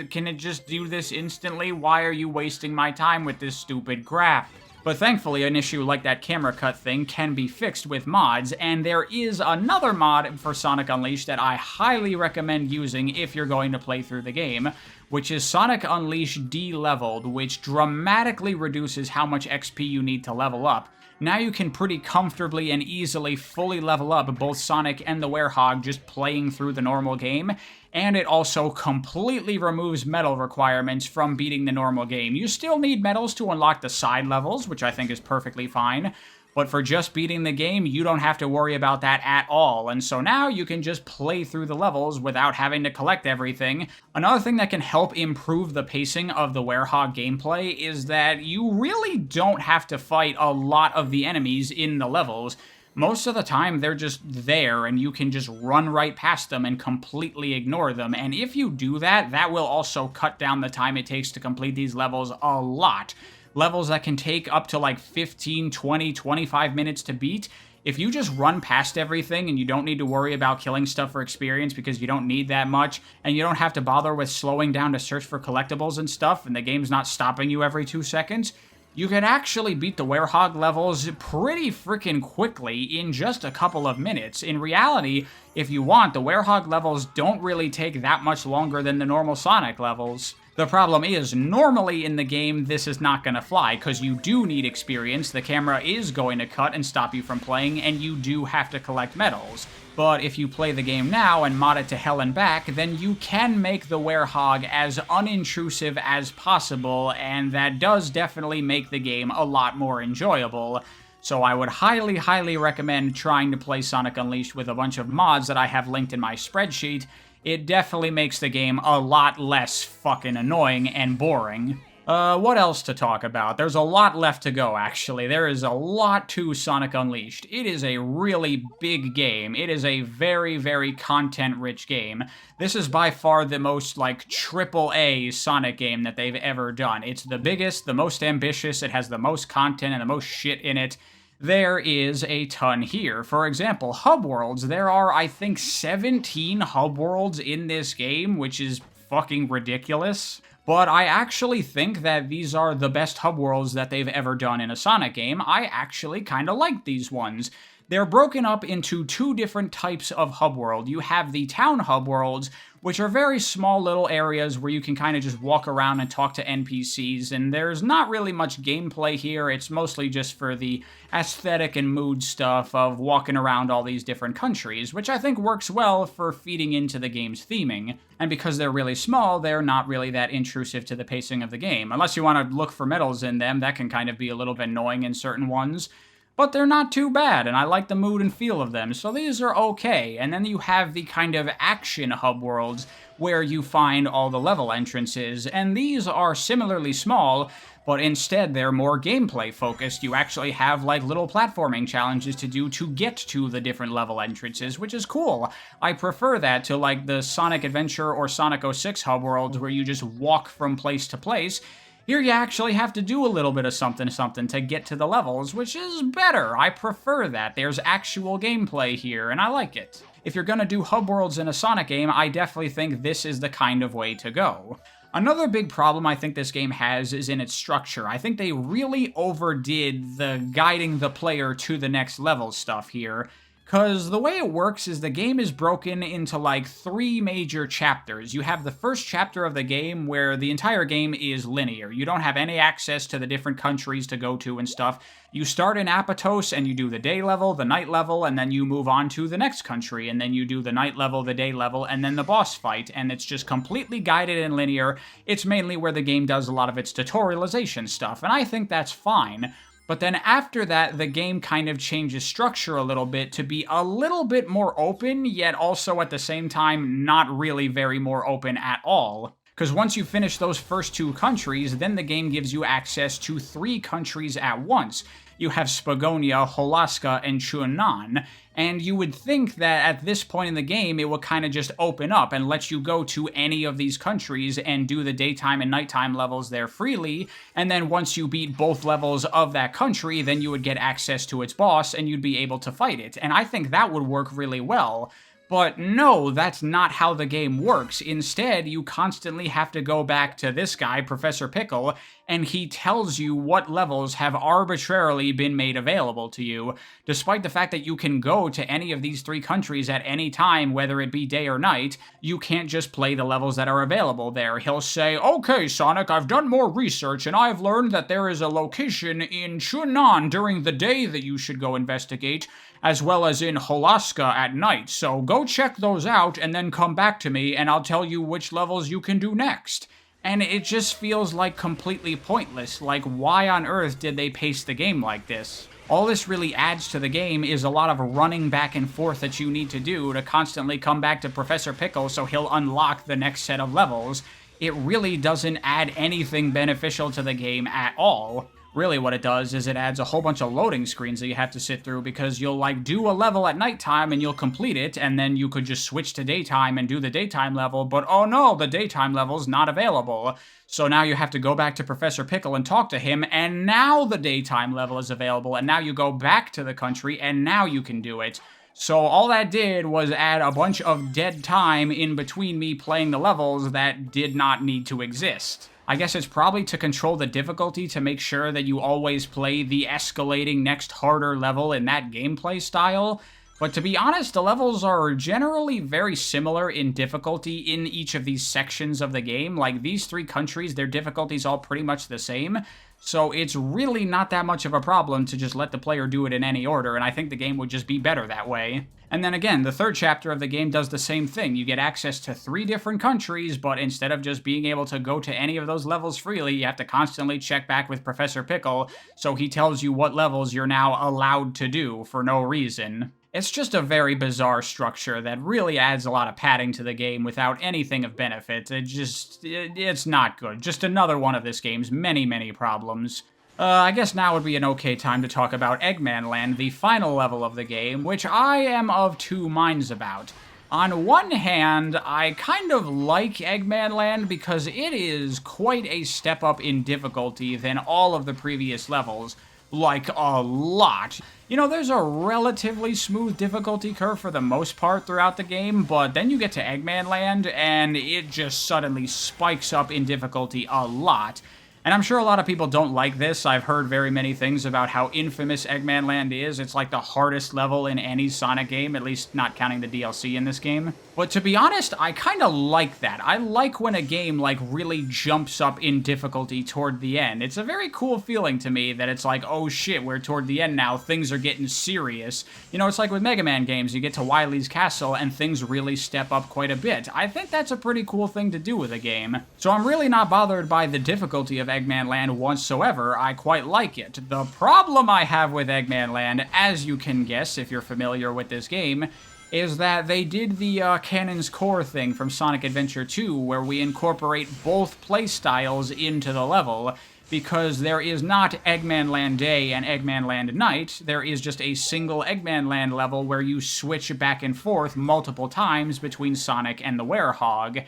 Can it just do this instantly? Why are you wasting my time with this stupid crap? But thankfully, an issue like that camera cut thing can be fixed with mods, and there is another mod for Sonic Unleashed that I highly recommend using if you're going to play through the game, which is Sonic Unleashed D-Leveled, which dramatically reduces how much XP you need to level up. Now you can pretty comfortably and easily fully level up both Sonic and the Werehog just playing through the normal game, and it also completely removes medal requirements from beating the normal game. You still need medals to unlock the side levels, which I think is perfectly fine, but for just beating the game, you don't have to worry about that at all, and so now you can just play through the levels without having to collect everything. Another thing that can help improve the pacing of the Werehog gameplay is that you really don't have to fight a lot of the enemies in the levels. Most of the time, they're just there, and you can just run right past them and completely ignore them, and if you do that, that will also cut down the time it takes to complete these levels a lot. Levels that can take up to like 15, 20, 25 minutes to beat. If you just run past everything and you don't need to worry about killing stuff for experience because you don't need that much, and you don't have to bother with slowing down to search for collectibles and stuff, and the game's not stopping you every 2 seconds, you can actually beat the Werehog levels pretty freaking quickly in just a couple of minutes. In reality, if you want, the Werehog levels don't really take that much longer than the normal Sonic levels. The problem is, normally in the game, this is not going to fly, because you do need experience, the camera is going to cut and stop you from playing, and you do have to collect medals. But if you play the game now and mod it to hell and back, then you can make the Werehog as unintrusive as possible, and that does definitely make the game a lot more enjoyable. So I would highly, highly recommend trying to play Sonic Unleashed with a bunch of mods that I have linked in my spreadsheet. It definitely makes the game a lot less fucking annoying and boring. What else to talk about? There's a lot left to go, actually. There is a lot to Sonic Unleashed. It is a really big game. It is a very, very content-rich game. This is by far the most, like, triple-A Sonic game that they've ever done. It's the biggest, the most ambitious, it has the most content and the most shit in it. There is a ton here. For example, hub worlds. There are, I think, 17 hub worlds in this game, which is fucking ridiculous. But I actually think that these are the best hub worlds that they've ever done in a Sonic game. I actually kind of like these ones. they're broken up into two different types of hub world. You have the town hub worlds, which are very small little areas where you can kind of just walk around and talk to NPCs, and there's not really much gameplay here. It's mostly just for the aesthetic and mood stuff of walking around all these different countries, which I think works well for feeding into the game's theming. And because they're really small, they're not really that intrusive to the pacing of the game. Unless you want to look for medals in them, that can kind of be a little bit annoying in certain ones. But they're not too bad, and I like the mood and feel of them, so these are okay. And then you have the kind of action hub worlds where you find all the level entrances, and these are similarly small, but instead they're more gameplay focused. You actually have like little platforming challenges to do to get to the different level entrances, which is cool. I prefer that to like the Sonic Adventure or Sonic 06 hub worlds where you just walk from place to place. Here you actually have to do a little bit of something to get to the levels, which is better. I prefer that. There's actual gameplay here, and I like it. If you're gonna do hub worlds in a Sonic game, I definitely think this is the kind of way to go. Another big problem I think this game has is in its structure. I think they really overdid the guiding the player to the next level stuff here. Because the way it works is the game is broken into like 3 major chapters. You have the first chapter of the game where the entire game is linear. You don't have any access to the different countries to go to and stuff. You start in Apatos and you do the day level, the night level, and then you move on to the next country, and then you do the night level, the day level, and then the boss fight, and it's just completely guided and linear. It's mainly where the game does a lot of its tutorialization stuff, and I think that's fine. But then after that, the game kind of changes structure a little bit to be a little bit more open, yet also at the same time not really very more open at all. Because once you finish those first 2 countries, then the game gives you access to 3 countries at once. You have Spagonia, Holaska, and Chuanan, and you would think that at this point in the game it would kind of just open up and let you go to any of these countries and do the daytime and nighttime levels there freely, and then once you beat both levels of that country, then you would get access to its boss and you'd be able to fight it, and I think that would work really well. But no, that's not how the game works. Instead, you constantly have to go back to this guy, Professor Pickle, and he tells you what levels have arbitrarily been made available to you, despite the fact that you can go to any of these 3 countries at any time, whether it be day or night. You can't just play the levels that are available there. He'll say, "Okay, Sonic, I've done more research, and I've learned that there is a location in Chuanan during the day that you should go investigate, as well as in Holaska at night, so go check those out and then come back to me and I'll tell you which levels you can do next." And it just feels like completely pointless. Like, why on earth did they pace the game like this? All this really adds to the game is a lot of running back and forth that you need to do to constantly come back to Professor Pickle so he'll unlock the next set of levels. It really doesn't add anything beneficial to the game at all. Really what it does is it adds a whole bunch of loading screens that you have to sit through because you'll like do a level at nighttime and you'll complete it, and then you could just switch to daytime and do the daytime level, but oh no, the daytime level's not available. So now you have to go back to Professor Pickle and talk to him, and now the daytime level is available, and now you go back to the country, and now you can do it. So all that did was add a bunch of dead time in between me playing the levels that did not need to exist. I guess it's probably to control the difficulty to make sure that you always play the escalating next harder level in that gameplay style. But to be honest, the levels are generally very similar in difficulty in each of these sections of the game. Like, these 3 countries, their difficulty's all pretty much the same. So it's really not that much of a problem to just let the player do it in any order, and I think the game would just be better that way. And then again, the 3rd chapter of the game does the same thing. You get access to 3 different countries, but instead of just being able to go to any of those levels freely, you have to constantly check back with Professor Pickle, so he tells you what levels you're now allowed to do for no reason. It's just a very bizarre structure that really adds a lot of padding to the game without anything of benefit. It's not good. Just another one of this game's many, many problems. I guess now would be an okay time to talk about Eggmanland, the final level of the game, which I am of 2 minds about. On one hand, I kind of like Eggmanland because it is quite a step up in difficulty than all of the previous levels. Like, a lot. You know, there's a relatively smooth difficulty curve for the most part throughout the game, but then you get to Eggmanland, and it just suddenly spikes up in difficulty a lot. And I'm sure a lot of people don't like this. I've heard very many things about how infamous Eggmanland is. It's like the hardest level in any Sonic game, at least not counting the DLC in this game. But to be honest, I kind of like that. I like when a game like really jumps up in difficulty toward the end. It's a very cool feeling to me that it's like, oh shit, we're toward the end now, things are getting serious. You know, it's like with Mega Man games, you get to Wily's Castle and things really step up quite a bit. I think that's a pretty cool thing to do with a game. So I'm really not bothered by the difficulty of Eggmanland whatsoever. I quite like it. The problem I have with Eggmanland, as you can guess if you're familiar with this game, is that they did the Cannon's Core thing from Sonic Adventure 2, where we incorporate both playstyles into the level, because there is not Eggmanland Day and Eggmanland Night. There is just a single Eggmanland level where you switch back and forth multiple times between Sonic and the Werehog.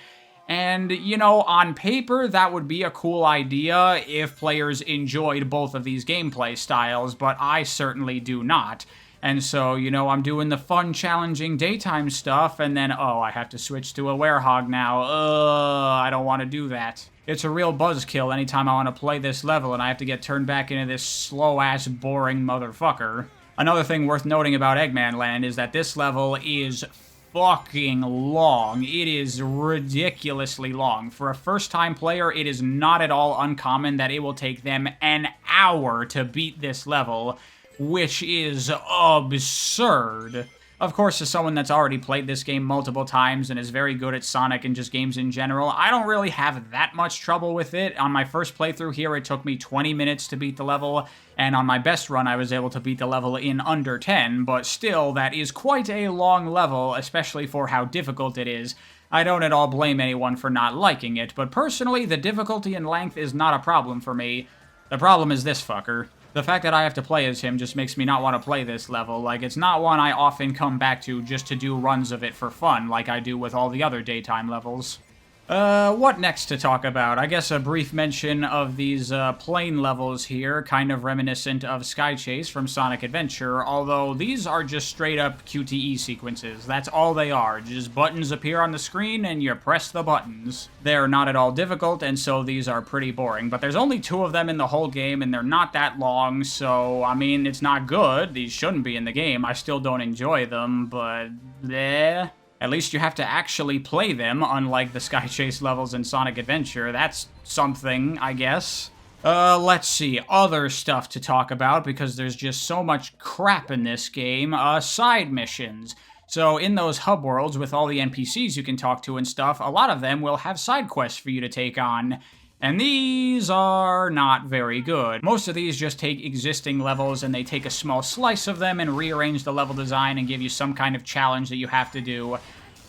And, you know, on paper, that would be a cool idea if players enjoyed both of these gameplay styles, but I certainly do not. And so, you know, I'm doing the fun, challenging daytime stuff, and then, oh, I have to switch to a Werehog now. I don't want to do that. It's a real buzzkill anytime I want to play this level, and I have to get turned back into this slow-ass, boring motherfucker. Another thing worth noting about Eggmanland is that this level is fucking long. It is ridiculously long. For a first-time player, it is not at all uncommon that it will take them an hour to beat this level, which is absurd. Of course, as someone that's already played this game multiple times and is very good at Sonic and just games in general, I don't really have that much trouble with it. On my first playthrough here, it took me 20 minutes to beat the level, and on my best run, I was able to beat the level in under 10, but still, that is quite a long level, especially for how difficult it is. I don't at all blame anyone for not liking it, but personally, the difficulty and length is not a problem for me. The problem is this fucker. The fact that I have to play as him just makes me not want to play this level. Like, it's not one I often come back to just to do runs of it for fun, like I do with all the other daytime levels. What next to talk about? I guess a brief mention of these, plane levels here, kind of reminiscent of Sky Chase from Sonic Adventure, although these are just straight-up QTE sequences. That's all they are. Just buttons appear on the screen, and you press the buttons. They're not at all difficult, and so these are pretty boring. But there's only 2 of them in the whole game, and they're not that long, so, I mean, it's not good. These shouldn't be in the game. I still don't enjoy them, but eh. At least you have to actually play them, unlike the Sky Chase levels in Sonic Adventure. That's something, I guess. Let's see. Other stuff to talk about, because there's just so much crap in this game. Side missions. So in those hub worlds, with all the NPCs you can talk to and stuff, a lot of them will have side quests for you to take on. And these are not very good. Most of these just take existing levels and they take a small slice of them and rearrange the level design and give you some kind of challenge that you have to do.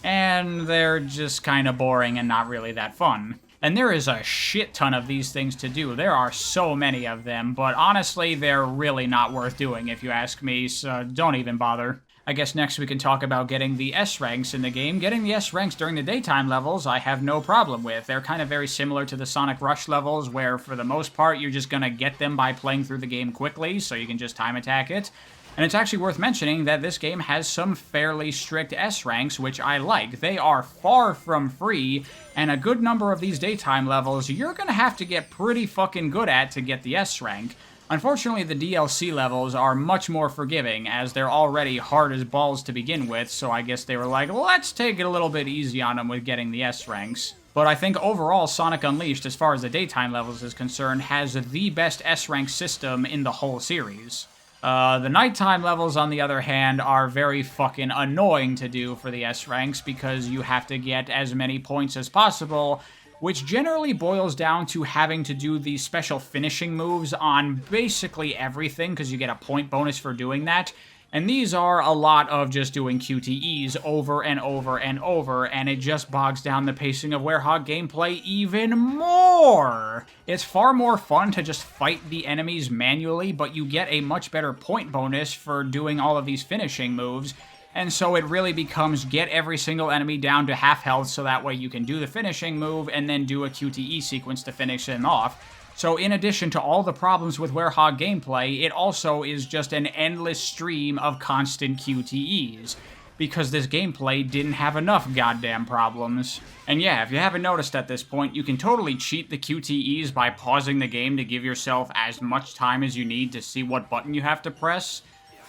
And they're just kind of boring and not really that fun. And there is a shit ton of these things to do. There are so many of them, but honestly, they're really not worth doing if you ask me, so don't even bother. I guess next we can talk about getting the S ranks in the game. Getting the S ranks during the daytime levels, I have no problem with. They're kind of very similar to the Sonic Rush levels, where for the most part, you're just gonna get them by playing through the game quickly, so you can just time attack it. And it's actually worth mentioning that this game has some fairly strict S ranks, which I like. They are far from free, and a good number of these daytime levels you're gonna have to get pretty fucking good at to get the S rank. Unfortunately, the DLC levels are much more forgiving, as they're already hard as balls to begin with, so I guess they were like, let's take it a little bit easy on them with getting the S ranks. But I think overall, Sonic Unleashed, as far as the daytime levels is concerned, has the best S rank system in the whole series. The nighttime levels, on the other hand, are very fucking annoying to do for the S ranks, because you have to get as many points as possible, which generally boils down to having to do these special finishing moves on basically everything, because you get a point bonus for doing that. And these are a lot of just doing QTEs over and over and over, and it just bogs down the pacing of Werehog gameplay even more! It's far more fun to just fight the enemies manually, but you get a much better point bonus for doing all of these finishing moves, and so it really becomes get every single enemy down to half health so that way you can do the finishing move and then do a QTE sequence to finish them off. So in addition to all the problems with Werehog gameplay, it also is just an endless stream of constant QTEs. because this gameplay didn't have enough goddamn problems. And yeah, if you haven't noticed at this point, you can totally cheat the QTEs by pausing the game to give yourself as much time as you need to see what button you have to press.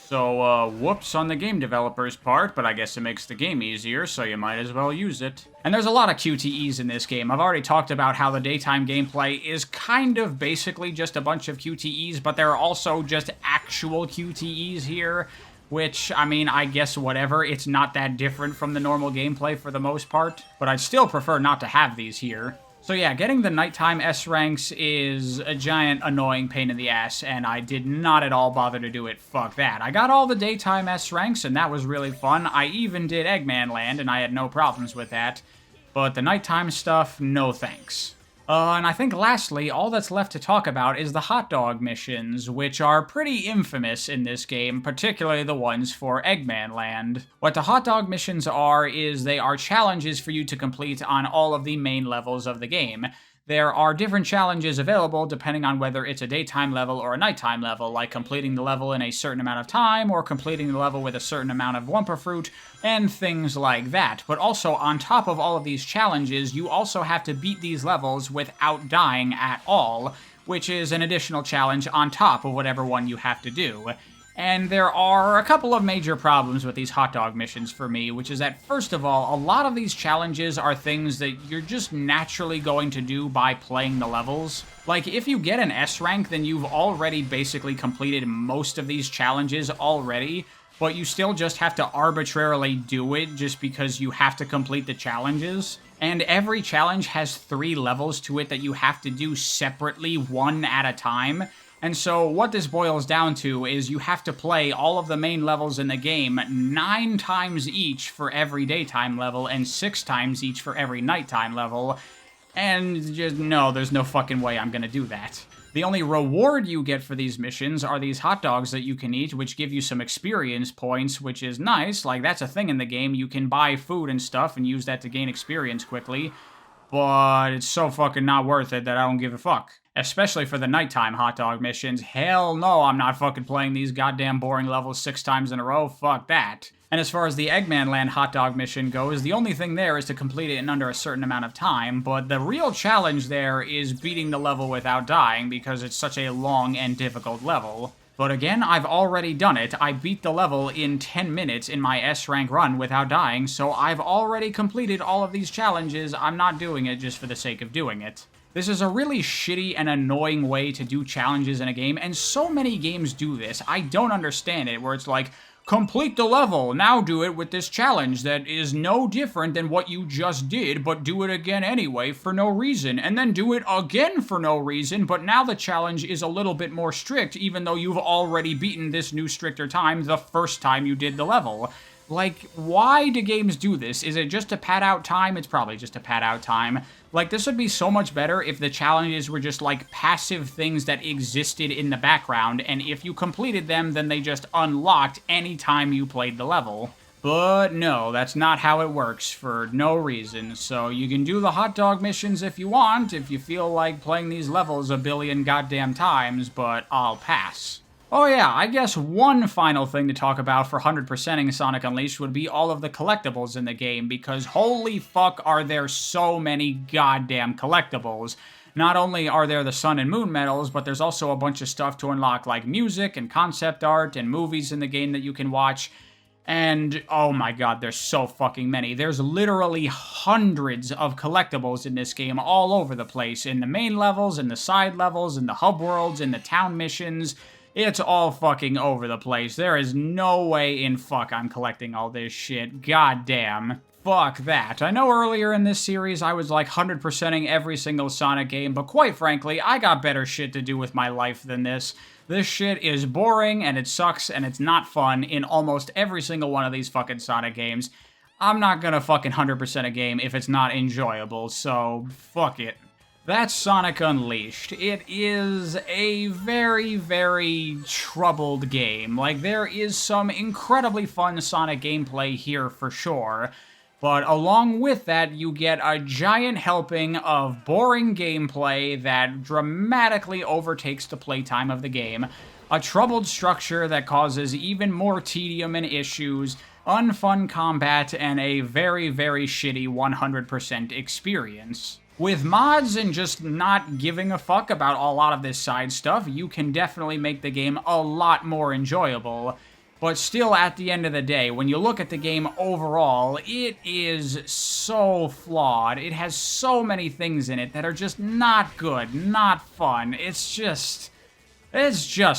So, whoops on the game developer's part, but I guess it makes the game easier, so you might as well use it. And there's a lot of QTEs in this game. I've already talked about how the daytime gameplay is kind of basically just a bunch of QTEs, but there are also just actual QTEs here, which, I mean, I guess whatever. It's not that different from the normal gameplay for the most part, but I'd still prefer not to have these here. So yeah, getting the nighttime S ranks is a giant annoying pain in the ass, and I did not at all bother to do it. Fuck that. I got all the daytime S ranks, and that was really fun. I even did Eggmanland, and I had no problems with that. But the nighttime stuff, no thanks. And I think lastly, all that's left to talk about is the hot dog missions, which are pretty infamous in this game, particularly the ones for Eggmanland. What the hot dog missions are is they are challenges for you to complete on all of the main levels of the game. There are different challenges available depending on whether it's a daytime level or a nighttime level, like completing the level in a certain amount of time, or completing the level with a certain amount of Wumpa Fruit, and things like that. But also, on top of all of these challenges, you also have to beat these levels without dying at all, which is an additional challenge on top of whatever one you have to do. And there are a couple of major problems with these hot dog missions for me, which is that, first of all, a lot of these challenges are things that you're just naturally going to do by playing the levels. Like, if you get an S rank, then you've already basically completed most of these challenges already, but you still just have to arbitrarily do it just because you have to complete the challenges. And every challenge has 3 levels to it that you have to do separately, one at a time. And so what this boils down to is you have to play all of the main levels in the game 9 times each for every daytime level and 6 times each for every nighttime level. And just, no, there's no fucking way I'm gonna do that. The only reward you get for these missions are these hot dogs that you can eat, which give you some experience points, which is nice. Like, that's a thing in the game. You can buy food and stuff and use that to gain experience quickly. But it's so fucking not worth it that I don't give a fuck. Especially for the nighttime hot dog missions. Hell no, I'm not fucking playing these goddamn boring levels 6 times in a row. Fuck that. And as far as the Eggmanland hot dog mission goes, the only thing there is to complete it in under a certain amount of time, but the real challenge there is beating the level without dying because it's such a long and difficult level. But again, I've already done it. I beat the level in 10 minutes in my S rank run without dying, so I've already completed all of these challenges. I'm not doing it just for the sake of doing it. This is a really shitty and annoying way to do challenges in a game, and so many games do this. I don't understand it, where it's like, complete the level, now do it with this challenge that is no different than what you just did, but do it again anyway for no reason, and then do it again for no reason, but now the challenge is a little bit more strict, even though you've already beaten this new stricter time the first time you did the level. Like, why do games do this? Is it just to pad out time? It's probably just to pad out time. Like, this would be so much better if the challenges were just, like, passive things that existed in the background, and if you completed them, then they just unlocked any time you played the level. But no, that's not how it works for no reason. So you can do the hot dog missions if you want, if you feel like playing these levels a billion goddamn times, but I'll pass. Oh yeah, I guess one final thing to talk about for 100%ing Sonic Unleashed would be all of the collectibles in the game, because holy fuck are there so many goddamn collectibles. Not only are there the Sun and Moon medals, but there's also a bunch of stuff to unlock, like music and concept art and movies in the game that you can watch. And, oh my god, there's so fucking many. There's literally hundreds of collectibles in this game all over the place. In the main levels, in the side levels, in the hub worlds, in the town missions. It's all fucking over the place. There is no way in fuck I'm collecting all this shit. God damn. Fuck that. I know earlier in this series I was like 100%ing every single Sonic game, but quite frankly, I got better shit to do with my life than this. This shit is boring, and it sucks, and it's not fun in almost every single one of these fucking Sonic games. I'm not gonna fucking 100% a game if it's not enjoyable, so fuck it. That's Sonic Unleashed. It is a very, very troubled game. Like, there is some incredibly fun Sonic gameplay here for sure, but along with that, you get a giant helping of boring gameplay that dramatically overtakes the playtime of the game, a troubled structure that causes even more tedium and issues, unfun combat, and a very, very shitty 100% experience. With mods and just not giving a fuck about a lot of this side stuff, you can definitely make the game a lot more enjoyable. But still, at the end of the day, when you look at the game overall, it is so flawed. It has so many things in it that are just not good, not fun. It's just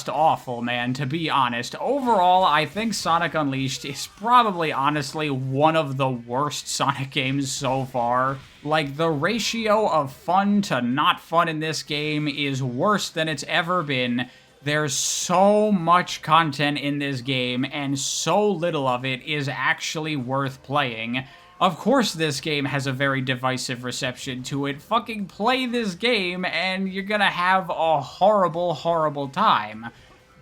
awful, man, to be honest. Overall, I think Sonic Unleashed is probably, honestly, one of the worst Sonic games so far. Like, the ratio of fun to not fun in this game is worse than it's ever been. There's so much content in this game, and so little of it is actually worth playing. Of course this game has a very divisive reception to it. Fucking play this game, and you're gonna have a horrible, horrible time.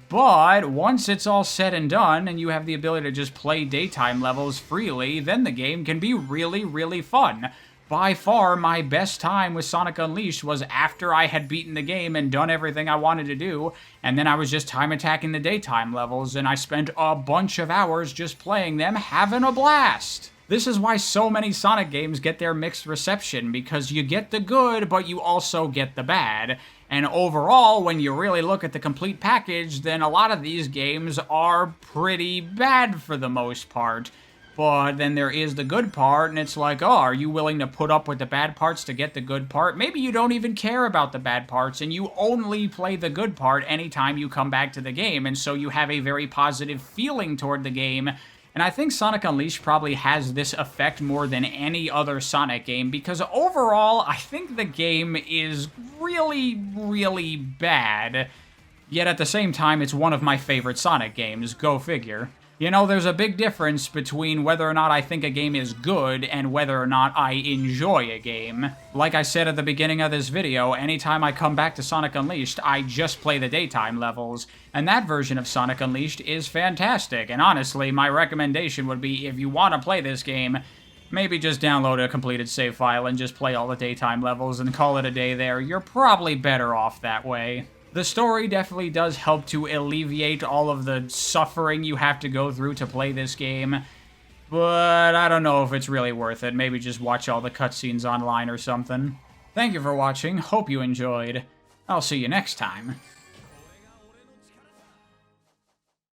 But once it's all said and done, and you have the ability to just play daytime levels freely, then the game can be really, really fun. By far, my best time with Sonic Unleashed was after I had beaten the game and done everything I wanted to do, and then I was just time attacking the daytime levels, and I spent a bunch of hours just playing them, having a blast. This is why so many Sonic games get their mixed reception, because you get the good, but you also get the bad. And overall, when you really look at the complete package, then a lot of these games are pretty bad for the most part. But then there is the good part, and it's like, oh, are you willing to put up with the bad parts to get the good part? Maybe you don't even care about the bad parts, and you only play the good part anytime you come back to the game, and so you have a very positive feeling toward the game. And I think Sonic Unleashed probably has this effect more than any other Sonic game, because overall, I think the game is really, really bad. Yet at the same time, it's one of my favorite Sonic games, go figure. You know, there's a big difference between whether or not I think a game is good and whether or not I enjoy a game. Like I said at the beginning of this video, anytime I come back to Sonic Unleashed, I just play the daytime levels, and that version of Sonic Unleashed is fantastic, and honestly, my recommendation would be if you want to play this game, maybe just download a completed save file and just play all the daytime levels and call it a day there. You're probably better off that way. The story definitely does help to alleviate all of the suffering you have to go through to play this game, but I don't know if it's really worth it. Maybe just watch all the cutscenes online or something. Thank you for watching, hope you enjoyed. I'll see you next time.